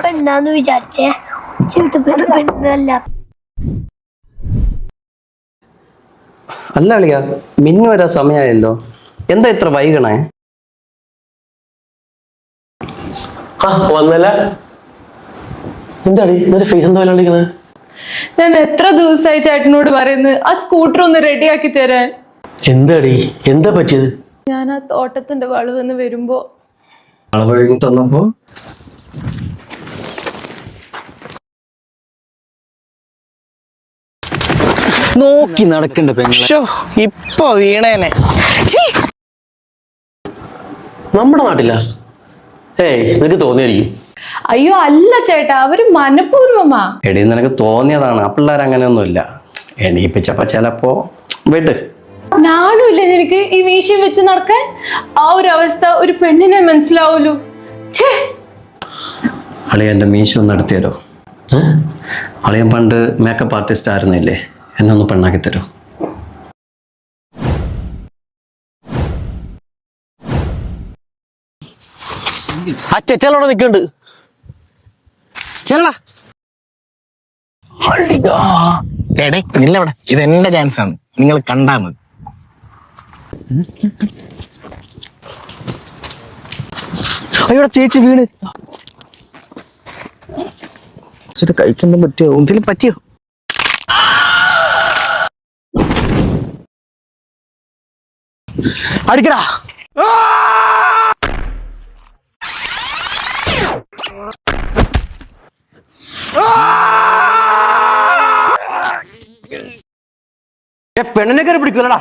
പെണ്ണാന്ന് വിചാരിച്ചേ പെണ്ണല്ല. അല്ല അളിയ, മിന്നു വരാൻ സമയമായല്ലോ, എന്താ ഇത്ര വൈകണേ? വന്നല്ല. എന്താടി നിന്റെ ഫേസ് എന്താ വല്ലാണ്ടിരിക്കുന്നത്? ഞാൻ എത്ര ദിവസമായി ചേട്ടനോട് പറയുന്നത് ആ സ്കൂട്ടർ ഒന്ന് റെഡിയാക്കി തരാൻ. എന്താടി എന്താ പറ്റിയത്? ഞാൻ ആ തോട്ടത്തിന്റെ വളവെന്ന് വരുമ്പോ തന്നപ്പോ നോക്കി നടക്കണ്ട പെണ്ണോ, ഇപ്പൊ വീണേനെ. നമ്മുടെ നാട്ടിലാ? നിനക്ക് തോന്നിയായിരിക്കും. അയ്യോ അല്ല ചേട്ടാ, അവര് മനഃപൂർവമാ. എടി നിനക്ക് തോന്നിയതാണ്, ആ പിള്ളേർ അങ്ങനെയൊന്നുമില്ല. എണീപ്പിച്ചപ്പോ ചിലപ്പോ വിട്. നാണുമില്ല നിനക്ക് ഈ വീശം വെച്ച് നടക്കാൻ? ആ ഒരു അവസ്ഥ ഒരു പെണ്ണിനെ മനസ്സിലാവൂലോ. അളിയന്റെ മീശ ഒന്ന് എടുത്തു തരോ? അളിയൻ പണ്ട് മേക്കപ്പ് ആർട്ടിസ്റ്റ് ആയിരുന്നില്ലേ, എന്നെ ഒന്ന് പെണ്ണാക്കി തരൂ. ആ ചെറ്റലോടെ നിൽക്കുന്നുണ്ട്. ചെല്ല എടേ നില്ലവിടെ, ഇത് എന്റെ ചാൻസ് ആണ്, നിങ്ങൾ കണ്ടാ മതി. അയ്യോടെ ചേച്ചി വീണ്. കഴിക്കുമ്പോ പറ്റിയോ? എന്തെങ്കിലും പറ്റിയോ? അടിക്കടാ. പെണ്ണിനെ കയറി പിടിക്കൂലടാ.